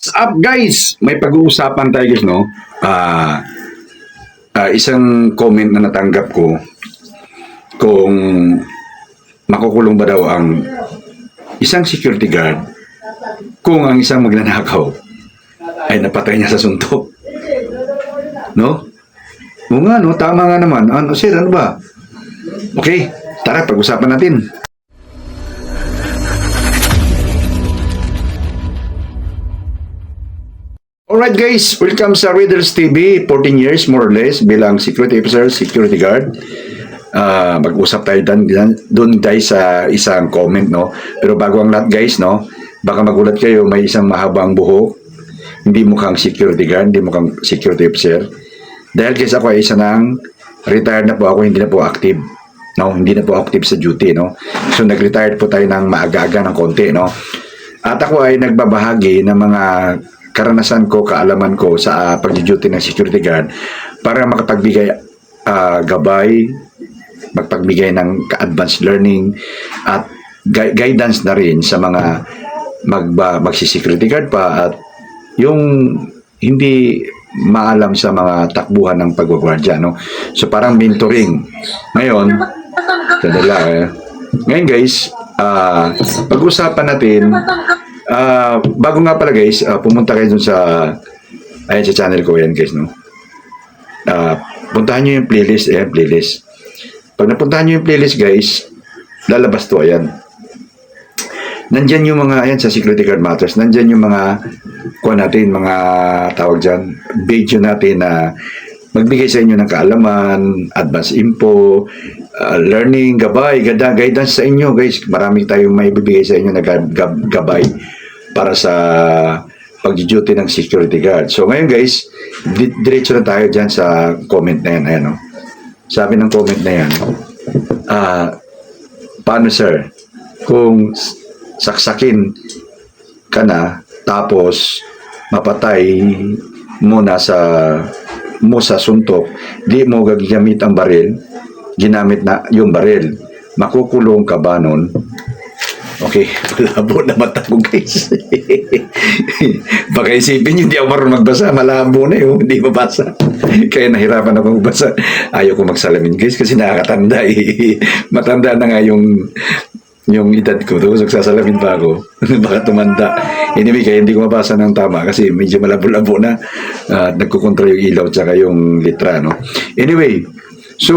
What's up guys? May pag-uusapan tayo guys, no? Isang comment na natanggap ko kung makukulong ba daw ang isang security guard kung ang isang magnanakaw ay napatay niya sa suntok. No? O nga, no? Tama nga naman. Ano, sir, ano ba? Okay, tara, pag-usapan natin. Alright guys, welcome sa Riddles TV. 14 years more or less bilang security officer, security guard. Mag-usap tayo doon guys sa isang comment, no? Pero bago ang lahat guys, no? Baka magulat kayo, may isang mahabang buhok. Hindi mukhang security guard, hindi mukhang security officer. Dahil guys ako ay isa ng retired na po ako, hindi na po active. No, hindi na po active sa duty, no? So nag-retired po tayo ng maaga-aga ng konti, no? At ako ay nagbabahagi ng mga karanasan ko, kaalaman ko sa pag-duty ng security guard para makapagbigay gabay, magpagbigay ng advanced learning at guidance na rin sa mga magsi-security guard pa at yung hindi maalam sa mga takbuhan ng pagwagwardya, no? So parang mentoring. Ngayon, ngayon guys, pag-usapan natin bago nga pala guys, pumunta kayo dun sa sa channel ko yan guys, no? Puntahan nyo yung playlist, playlist. Pag napuntahan nyo yung playlist guys, lalabas to, ayan. Nandyan yung mga, ayan sa Security Guard Matters, nandyan yung mga mga tawag dyan, video natin na magbigay sa inyo ng kaalaman, advance info, learning, gabay, guidance sa inyo guys. Marami tayong may bibigay sa inyo na gabay para sa pag-duty ng security guard. So ngayon guys, diretso na tayo dyan sa comment na yan. Ayan, no? Sabi ng comment na yan, paano sir, kung saksakin ka na tapos mapatay mo na sa suntok, di mo gagamit ang baril, ginamit na yung baril, makukulong ka ba nun? Okay, malabo na mata ko guys. Baka isipin nyo, hindi ako marunong magbasa, malabo na yun, hindi mabasa. Kaya nahirapan ako magbasa. Ayaw ko magsalamin guys kasi nakakatanda Matanda na nga yung edad ko, tapos nagsasalamin pa ako. Baka tumanda. Anyway, kaya hindi ko mabasa ng tama kasi medyo malabo-labo na. Nagkukontra yung ilaw tsaka yung litra, no? Anyway, so,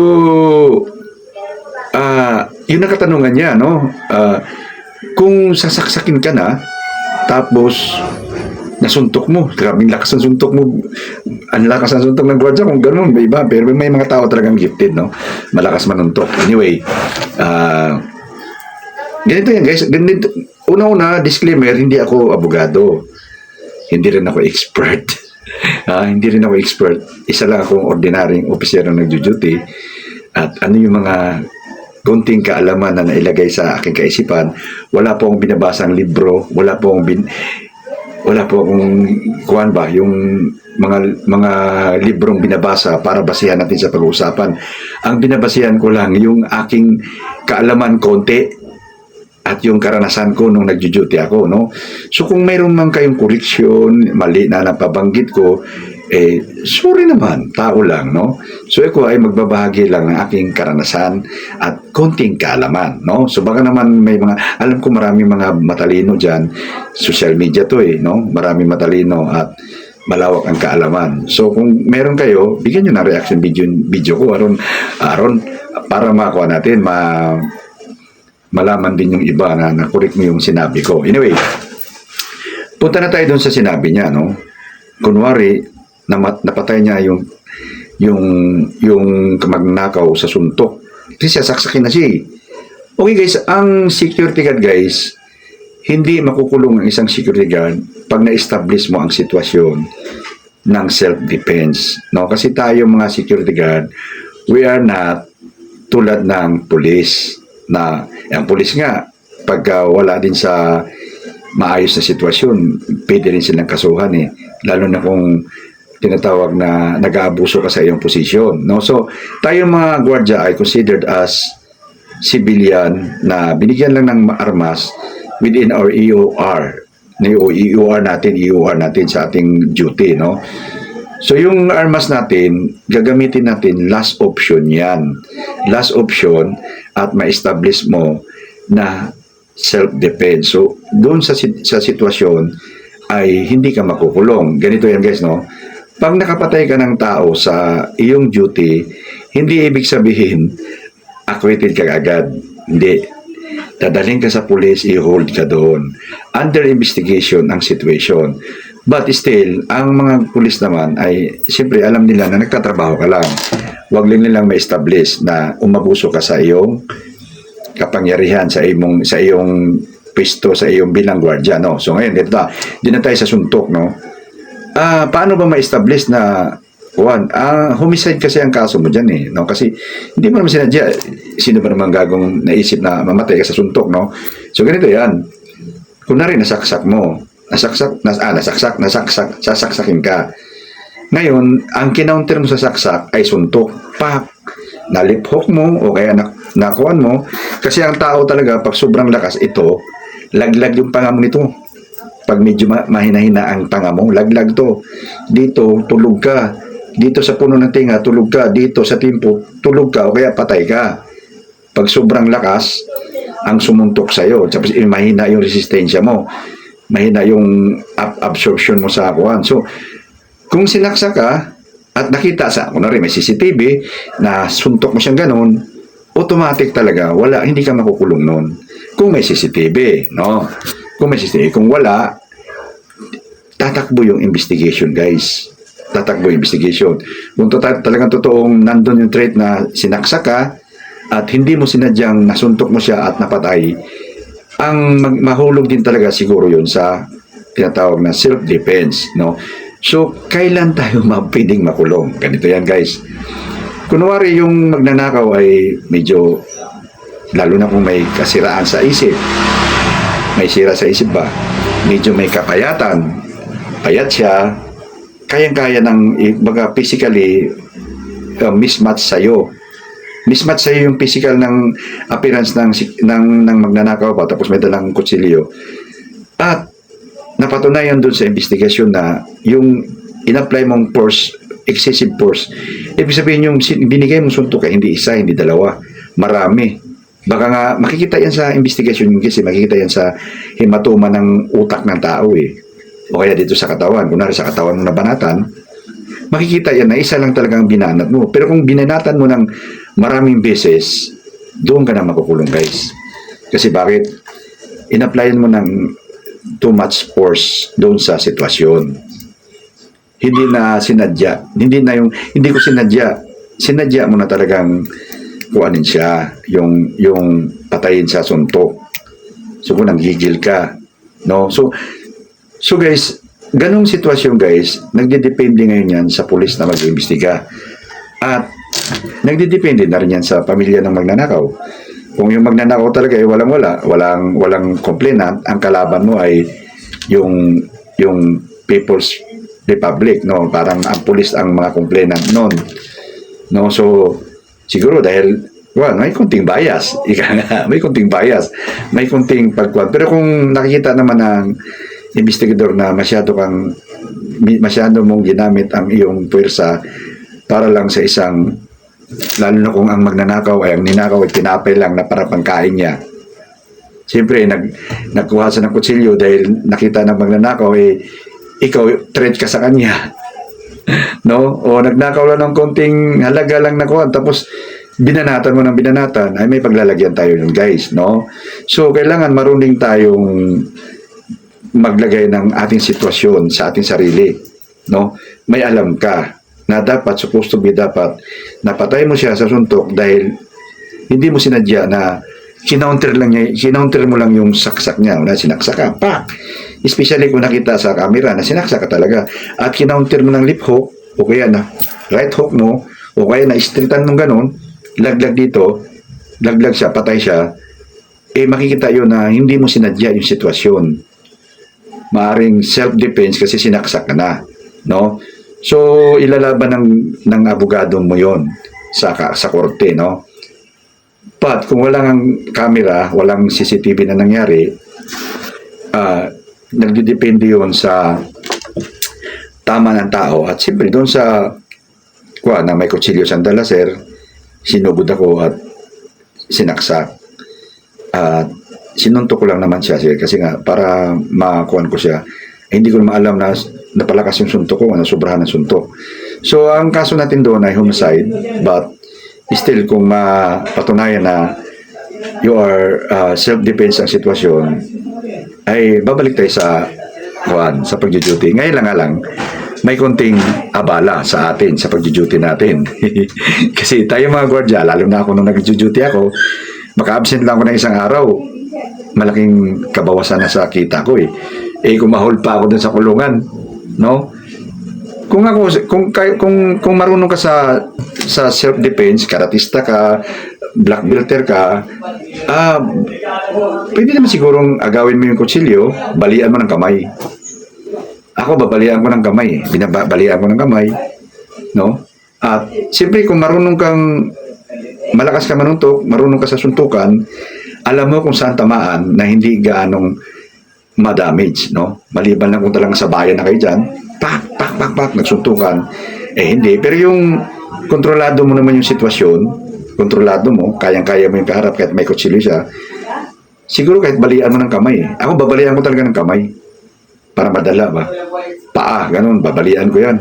yun ang katanungan niya, no? Kung sasaksakin ka na, tapos nasuntok mo, grabing lakas ng suntok mo, ang lakas ng suntok ng gwardiya, kung gano'n, may iba, pero may mga tao talagang gifted, no? Malakas manuntok. Anyway, ganito yan guys, ganito. Una-una, disclaimer, hindi ako abogado. Hindi rin ako expert. Hindi rin ako expert. Isa lang akong ordinaryong opisyero ng duty. At ano yung mga konting kaalaman na nailagay sa aking kaisipan, wala po akong binabasang libro, wala po akong kuhan ba, yung mga librong binabasa para basihan natin sa pag-uusapan. Ang binabasihan ko lang yung aking kaalaman konti at yung karanasan ko nung nag-duty ako, no? So kung mayroon man kayong correction, mali na napabanggit ko, sorry naman, tao lang, no? So ako ay magbabahagi lang ng aking karanasan at konting kaalaman, no? So baka naman may alam ko marami mga matalino dyan, social media to no? Marami matalino at malawak ang kaalaman. So kung meron kayo, bigyan nyo ng reaction video ko, aron para makuha natin, malaman din yung iba na correct mo yung sinabi ko. Anyway, punta na tayo doon sa sinabi niya, no? Kunwari, napatay niya yung magnakaw sa suntok. Kasi sasaksakin na siya. Okay guys, ang security guard guys, hindi makukulong ang isang security guard pag na-establish mo ang sitwasyon ng self-defense. No? Kasi tayo mga security guard, we are not tulad ng police. Na ang pulis nga, pagka wala din sa maayos na sitwasyon, pwede rin silang kasuhan lalo na kung tinatawag na nag-aabuso ka sa iyong posisyon, no? So tayo mga gwardiya ay considered as civilian na binigyan lang ng armas within our EOR i-UR natin sa ating duty, no? So yung armas natin, gagamitin natin last option yan. Last option at ma-establish mo na self-defense. So doon sa sitwasyon ay hindi ka makukulong. Ganito yan guys, no? Pag nakapatay ka ng tao sa iyong duty, hindi ibig sabihin acquitted ka agad. Hindi. Dadalhin ka sa police, i-hold ka doon. Under investigation ang situation. But still, ang mga pulis naman ay siyempre alam nila na nagtatrabaho ka lang. Huwag lang nilang ma-establish na umabuso ka sa iyong kapangyarihan, sa iyong pwesto, sa iyong bilang gwardiya, no? So ngayon, dito na tayo sa suntok, no? Paano ba ma-establish na homicide kasi ang kaso mo dyan, eh, no? Kasi hindi mo naman sinadya. Sino ba naman gagong naisip na mamatay ka sa suntok, no? So ganito yan. Kunwari, sasaksakin ka. Ngayon, ang kinounter mo sa saksak ay suntok. Pak! Naliphok mo o kaya nakuan mo. Kasi ang tao talaga, pag sobrang lakas ito, laglag yung panga mo nito. Pag medyo mahina-hina ang panga mo, laglag to. Dito, tulog ka. Dito sa puno ng tinga, tulog ka. Dito sa timpo, tulog ka o kaya patay ka. Pag sobrang lakas, ang sumuntok sa'yo. Tapos mahina yung resistensya mo. Mahina yung absorption mo sa akuan. So, kung sinaksa ka at nakita kunwari may CCTV na suntok mo siyang ganun, automatic talaga, hindi ka makukulong nun. Kung may CCTV, no? Kung may CCTV, kung wala, tatakbo yung investigation, guys. Tatakbo yung investigation. Kung talagang totoong nandun yung threat na sinaksa ka at hindi mo sinadyang nasuntok mo siya at napatay, ang mahulog din talaga siguro yun sa tinatawag na self-defense, no? So, kailan tayo pwedeng makulong? Ganito yan, guys. Kunwari yung magnanakaw ay medyo, lalo na kung may kasiraan sa isip, may sira sa isip ba, medyo may kapayatan, payat siya, kayang-kaya ng, physically, mismatch sa'yo. Mismatch sa'yo yung physical ng appearance ng magnanakaw pa, tapos may dalang kutsilyo. At napatunayan doon sa investigation na yung in-apply mong force, excessive force, ibig sabihin yung binigay mong suntok ay hindi isa, hindi dalawa, marami. Baka nga, makikita yan sa investigation yung kasi makikita yan sa hematoma ng utak ng tao, eh. O kaya dito sa katawan, kunwari sa katawan mo na banatan, makikita yan na isa lang talagang binanat mo. Pero kung binanatan mo ng maraming beses, doon ka na makukulong, guys. Kasi bakit? In-applyan mo ng too much force doon sa sitwasyon. Hindi na sinadya. Hindi ko sinadya. Sinadya mo na talagang kuanin siya, yung patayin sa suntok. So kung nanggigil ka, no? So guys, ganong sitwasyon, guys, nagdedepende ngayon yan sa pulis na mag-iimbestiga. At nagdedepende na rin yan sa pamilya ng magnanakaw. Kung yung magnanakaw talaga ay walang complainant, ang kalaban mo ay yung People's Republic, no? Parang ang pulis ang mga complainant noon. No, so siguro dahil may kunting bias, may kunting bias, may kunting pagkuhan. Pero kung nakikita naman ng investigador na masyado mong ginamit ang iyong puwersa para lang sa isang, lalo na kung ang magnanakaw ay ang ninakaw ay tinapay lang na para pangkain niya. Siyempre, nagkuha sa ng kutsilyo dahil nakita ng magnanakaw, ikaw, threat ka sa kanya. No? O nagnakaw lang ng konting halaga lang nakuha, tapos binanatan mo ng binanatan, ay may paglalagyan tayo yun, guys. No? So, kailangan marunong tayong maglagay ng ating sitwasyon sa ating sarili, no? May alam ka na supposed to be dapat napatay mo siya sa suntok dahil hindi mo sinadya na kinounter mo lang yung saksak niya, na sinaksak ka, pak! Especially kung nakita sa camera na sinaksak ka talaga at kinounter mo ng lip hook o kaya na right hook mo o kaya na streetan mong ganun, laglag dito, laglag siya, patay siya, makikita yun na hindi mo sinadya yung sitwasyon. Maaring self-defense kasi sinaksak ka na, no? So ilalaban ng abogado mo yon sa korte, no? But kung walang camera, walang CCTV na nangyari, nagdidepende yun sa tama ng tao. At siyempre, doon sa na may kutsilyo siyang dala, sir, sinugod ako at sinaksak. At sinuntok ko lang naman siya, sir, kasi nga, para makuhan ko siya. Hindi ko naman alam na napalakas yung suntok ko, sobrahan ng suntok. So, ang kaso natin doon ay homicide, but still, kung mapatunayan na you are self-defense ang sitwasyon, ay babalik tayo sa pag-duty. Ngayon lang may konting abala sa atin sa pag-duty natin. Kasi tayo mga gwardiya, lalo na ako nung nag-duty ako, maka-absent lang ako ng isang araw, malaking kabawasan na sa kita ko eh. Kung ma-hold pa ako dun sa kulungan, no? Kung marunong ka sa self-defense, karatista ka, black belter ka, pwede naman sigurong agawin mo yung kutsilyo, balian mo ng kamay. Ako, babalian ko ng kamay. Binabalian ko ng kamay. No? At, siyempre, kung marunong kang malakas ka manuntok, marunong ka sa suntukan, alam mo kung saan tamaan na hindi gaanong ma-damage. No? Maliban lang kung talagang sa bayan na kayo dyan, pak, nagsuntukan. Hindi. Pero yung kontrolado mo naman yung sitwasyon, kontrolado mo, kayang-kaya mo yung kaharap kahit may kutsilyo siya, siguro kahit balian mo ng kamay. Ako, babalian ko talaga ng kamay. Para madala ba? Paa, ganun, babalian ko yan.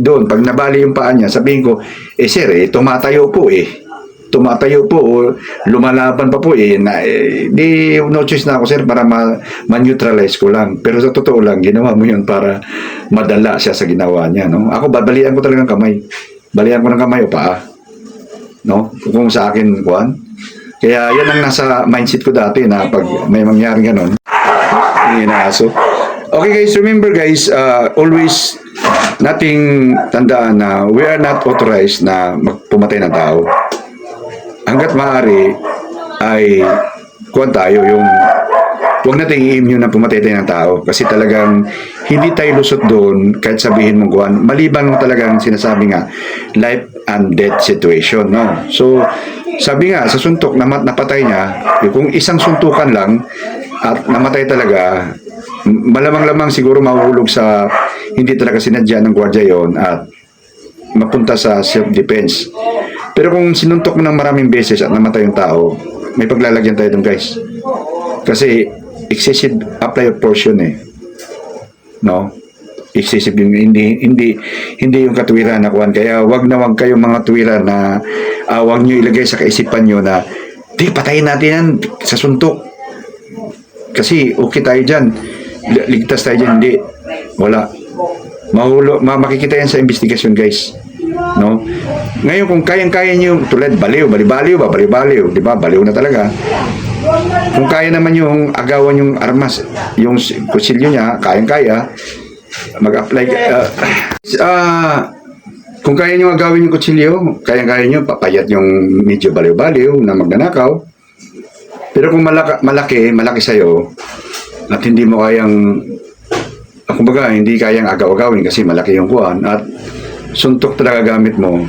Doon, pag nabali yung paa niya, sabihin ko, sir, tumatayo po Tumatayo po, lumalaban pa po no choice na ako, sir, para ma-neutralize ko lang. Pero sa totoo lang, ginawa mo yun para madala siya sa ginawa niya, no? Ako, babalian ko talaga ng kamay. Balian ko ng kamay o paa. No? Kung sa akin, Juan. Kaya yan ang nasa mindset ko dati na pag may mangyari ganun, inaaso. Okay guys, remember guys, always nating tandaan na we are not authorized na pumatay ng tao. Hanggat maaari ay kuwan tayo yung huwag nating i-immune na pumatay tayo ng tao kasi talagang hindi tayo lusot doon kahit sabihin mong kuwan. Maliban mo talagang sinasabi nga life and death situation, no? So, sabi nga sa suntok na napatay niya, kung isang suntukan lang at namatay talaga, malamang-lamang siguro mahuhulog sa hindi talaga sinadya ng gwardiya yon at mapunta sa self-defense. Pero kung sinuntok mo ng maraming beses at namatay yung tao, may paglalagyan tayo dun guys. Kasi excessive apply of portion no? Excessive yung hindi yung katwiran na kuwan. Kaya wag kayong mga tuwiran na wag nyo ilagay sa kaisipan nyo na di patayin natin yan sa suntok. Kasi okay tayo dyan. Ligtas tayo dyan. Hindi. Wala. Makikita yan sa investigasyon guys. No? Ngayon kung kayang-kaya nyo, tulad baliw, di ba? Baliw na talaga. Kung kaya naman yung agawan yung armas, yung kutsilyo niya, kayang-kaya, mag-apply. Kung kaya nyo agawin yung kutsilyo, kayang-kaya nyo, papayat yung medyo baliw-baliw na magnanakaw. Pero kung malaki sa'yo, at hindi mo kayang, kumbaga, hindi kayang agaw-agawin kasi malaki yung kuwan, at suntok talaga gamit mo,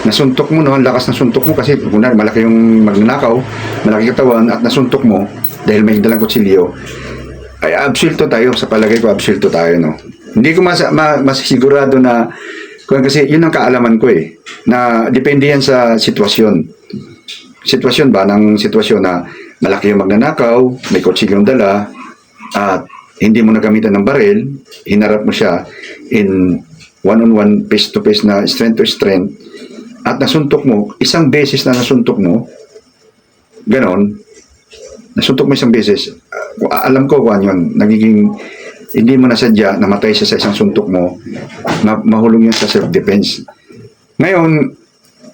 nasuntok mo, no? Ang lakas ng suntok mo kasi kung malaki yung magnanakaw, malaki katawan, at nasuntok mo dahil may dalang kutsilyo, ay absulto tayo. Sa palagay ko, absulto tayo, no? Hindi ko masisigurado na kasi yun ang kaalaman ko na depende yan sa sitwasyon ba ng sitwasyon na malaki yung magnanakaw, may kutsilyong dala, at hindi mo nagamitan ng baril, hinarap mo siya in one-on-one, face-to-face na strength to strength, at nasuntok mo, isang beses na nasuntok mo, ganon, nasuntok mo isang beses, alam ko kung yun, nagiging, hindi mo nasadya, namatay siya sa isang suntok mo, mahulong yan sa self-defense. Ngayon,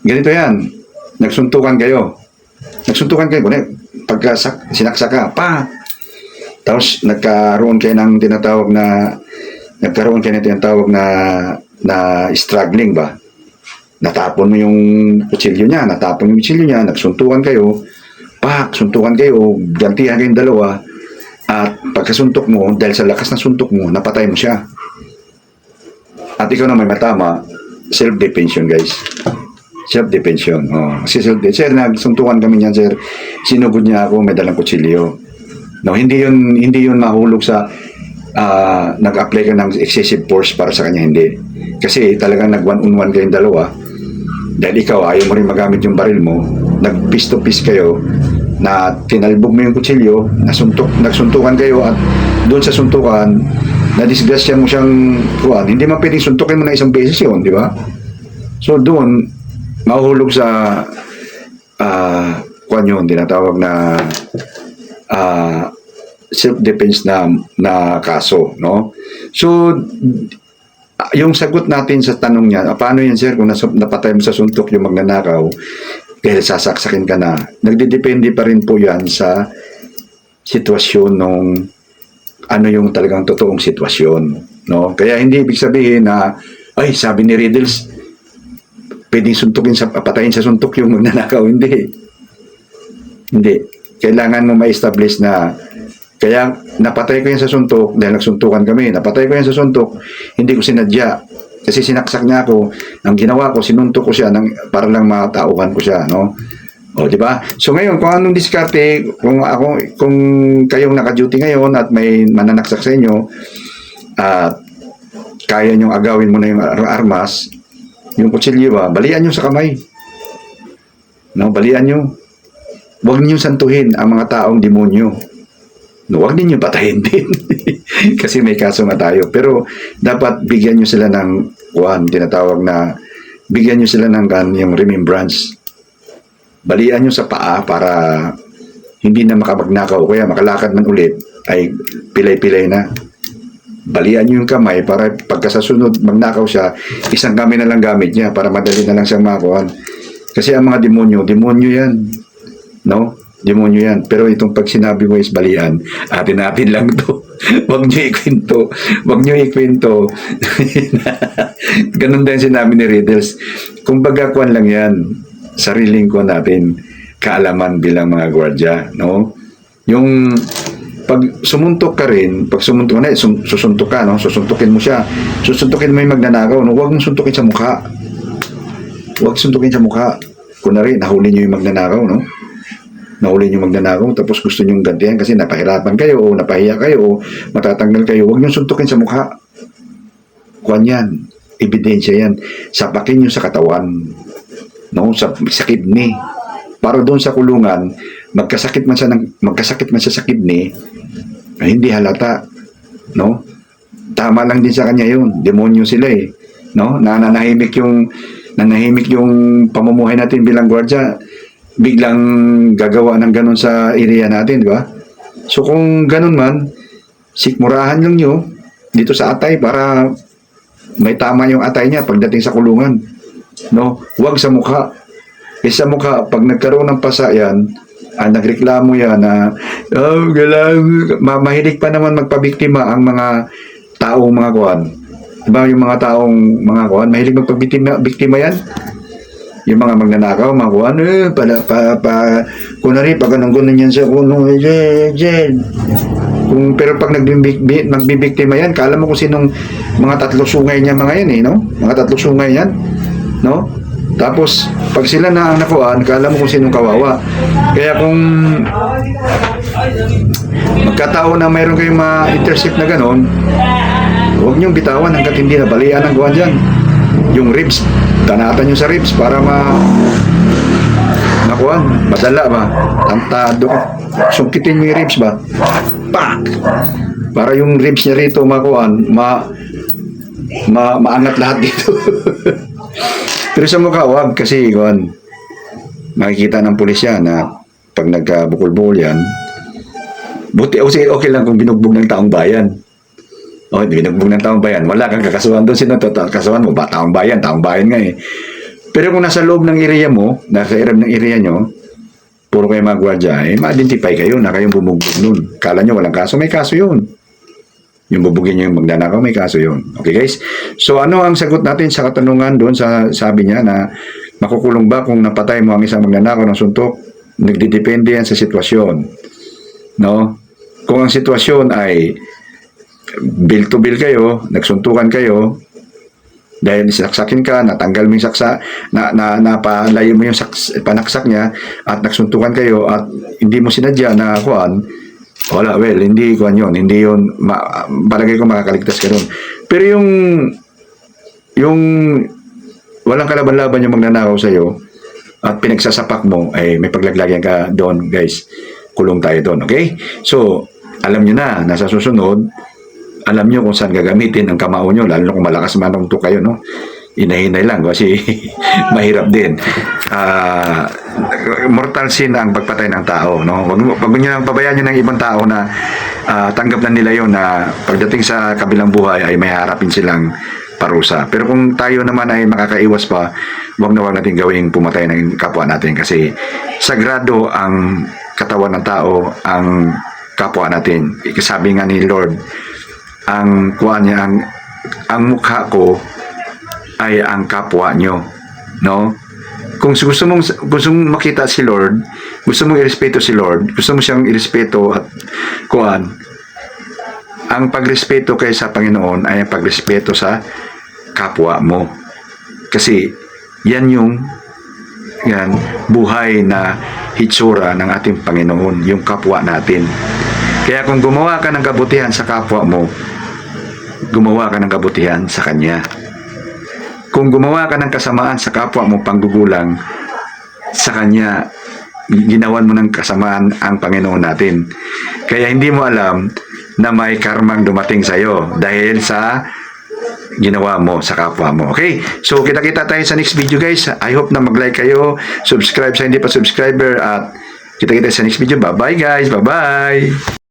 ganito yan, nagsuntukan kayo, pagka sinaksak ka, tapos nagkaroon kayo ng tinatawag na struggling ba? Natapon mo yung kutsilyo niya, nagsuntukan kayo, suntukan kayo, gantihan kayong dalawa, at pagkasuntok mo, dahil sa lakas ng suntok mo, napatay mo siya. At ikaw na may matama, self-defense yun, guys. Self-defense yun. Kasi self-defense, sir, nagsuntukan kami niyan, sir. Sinugod niya ako, may dalang kutsilyo. No, hindi yun mahulog sa nag-apply ka ng excessive force para sa kanya, hindi. Kasi talagang nag-one-on-one kayong dalawa. Dahil ikaw, ayaw mo rin magamit yung baril mo, nag-piece to piece kayo, na tinalbog mo yung kutsilyo, nagsuntukan kayo, at doon sa suntukan, na-disgrasya mo siyang kuwan, hindi man pwedeng suntukin mo na isang beses yun, di ba? So doon, mahuhulog sa kuwan yun, tinatawag na self-defense na kaso, no? So, yung sagot natin sa tanong niya, paano yan sir kung napatay mo sa suntok yung magnanakaw dahil sasaksakin ka na, nagdidepende pa rin po yan sa sitwasyon nung ano yung talagang totoong sitwasyon, no? Kaya hindi ibig sabihin na, ay, sabi ni Riddles, pwedeng suntukin patayin sa suntok yung magnanakaw. Hindi. Kailangan mo ma-establish na, kaya napatay ko yan sa suntok dahil nagsuntukan kami. Napatay ko yan sa suntok, hindi ko sinadya. Kasi sinaksak niya ako. Ang ginawa ko, sinuntok ko siya para lang matauhan ko siya, no? O, di ba? So ngayon, kung anong diskarte, kung kayong naka-duty ngayon at may mananaksak sa inyo, at kaya nyong agawin mo na yung armas, yung kutsilyo ba, balian nyo sa kamay. No, balian nyo. Huwag niyo santuhin ang mga taong demonyo. No, huwag ninyo patayin din. Kasi may kaso nga tayo. Pero dapat bigyan nyo sila ng tinatawag na bigyan nyo sila ng yung remembrance. Balian nyo sa paa para hindi na makapagnakaw o kaya makalakad man ulit ay pilay-pilay na. Balian nyo yung kamay para pagkasasunod magnakaw siya, isang kamay na lang gamit niya para madali na lang siyang makuhan. Kasi ang mga demonyo yan. No? Demonyo yan. Pero itong pag sinabi mo is balian, atin-atin lang to. Huwag nyo ikwento. Huwag nyo ikwento. Ganun din sinabi ni Riddles. Kung bagakuan lang yan, sariling ko natin, kaalaman bilang mga gwardya. No? Yung pag sumuntok ka rin, pag sumuntok na, susuntok ka, no? Susuntukin mo siya. Susuntukin mo yung magnanakaw. No? Huwag mong suntukin sa mukha. Huwag suntukin sa mukha. Kunwari, nahuli nyo yung magnanakaw, no? Nahuli nyo magnanakaw, tapos gusto nyo gantihan kasi napahirapan kayo, o napahiya kayo, o matatanggal kayo. Huwag nyo suntukin sa mukha. Kuwan yan. Ebidensya yan. Sapakin nyo sa katawan. No? Sa kidney. Para doon sa kulungan, magkasakit man siya sa kidney, ay hindi halata. No? Tama lang din sa kanya yun. Demonyo sila eh. No? Nanahimik yung pamumuhay natin bilang gwardya, biglang gagawa ng ganun sa area natin, di ba? So kung ganun man, sikmurahan lang nyo dito sa atay para may tama yung atay niya pagdating sa kulungan. No? Huwag sa mukha. Sa mukha, pag nagkaroon ng pasa yan, nagreklamo yan na, mahilig pa naman magpabiktima ang mga taong mga kuhan. Diba yung mga taong mga kuhan, mahilig magpabiktima yan? Yung mga magnanakaw, mga kuhan, kunwari, pag anong yan sa kuno, pero pag nagbibiktima yan, kala mo kung sinong mga tatlo sungay niya mga yan eh, no? Mga tatlo sungay yan, no? Tapos, pag sila na ang nakuhaan, kala mo kung sinong kawawa. Kaya kung magkataon na mayroon kayong ma-intercept na gano'n, huwag niyong bitawan hanggat hindi na balian ang kuhan dyan. Yung ribs, tanatan nyo sa ribs para nakuhan, madala ba? Tantado ka. Sungkitin mo yung ribs ba? Pak! Para yung ribs niya rito makuhan, maangat lahat dito. Pero sa mukha, wag kasi kuhan, makikita ng pulis yan na pag nagkabukol-bukol yan, buti, okay lang kung binugbog ng taong bayan. Binugbog ng taong bayan, wala kang kakasuhan doon. Sino kasuhan mo ba? Taong bayan nga eh. Pero kung nasa loob ng area mo, nasa irap ng area nyo, puro kayo mga gwardya, ma-identify kayo na kayong bumugbog nun. Kala nyo walang kaso, may kaso yun. Yung bubugin nyo yung magnanakaw, may kaso yun. Okay guys? So ano ang sagot natin sa katanungan doon sa sabi niya na makukulong ba kung napatay mo ang isang magnanakaw ng suntok? Nagdidepende yan sa sitwasyon. No? Kung ang sitwasyon ay bill to bill kayo, nagsuntukan kayo, dahil sinaksakin ka, natanggal mo yung saksa, napalayo mo yung panaksak niya, at nagsuntukan kayo, at hindi mo sinadya na kuhan, Wala, well, hindi ko yun. Hindi yun, palagay ko makakaligtas ka doon. Pero yung walang kalaban-laban yung magnanakaw sa'yo at pinagsasapak mo, ay may paglaglagan ka doon, guys. Kulong tayo doon, okay? So, alam nyo na, nasa susunod, alam nyo kung saan gagamitin ang kamao nyo, lalo na kung malakas manong to kayo, no? Inahinay lang kasi mahirap din. Mortal sin ang pagpatay ng tao, no? Wag niyo nang pabayaan niyo ng ibang tao na tanggap na nila 'yon na pagdating sa kabilang buhay ay may harapin silang parusa. Pero kung tayo naman ay makakaiwas pa, wag natin gawing pumatay ng kapwa natin kasi sagrado ang katawan ng tao, ang kapwa natin. Sabi nga ni Lord, ang kuha niya, ang mukha ko ay ang kapwa nyo, no? Kung gusto mong makita si Lord, gusto mong irespeto si Lord, gusto mo siyang irespeto at kuan, ang pagrespeto kay sa Panginoon ay ang pagrespeto sa kapwa mo. Kasi yan buhay na hitsura ng ating Panginoon, yung kapwa natin. Kaya kung gumawa ka ng kabutihan sa kapwa mo, gumawa ka ng kabutihan sa Kanya. Kung gumawa ka ng kasamaan sa kapwa mo panggugulang, sa Kanya, ginawan mo ng kasamaan ang Panginoon natin. Kaya hindi mo alam na may karmang dumating sa iyo dahil sa ginawa mo sa kapwa mo. Okay? So, kita-kita tayo sa next video, guys. I hope na mag-like kayo, subscribe sa hindi pa subscriber, at kita-kita sa next video. Bye-bye, guys. Bye-bye.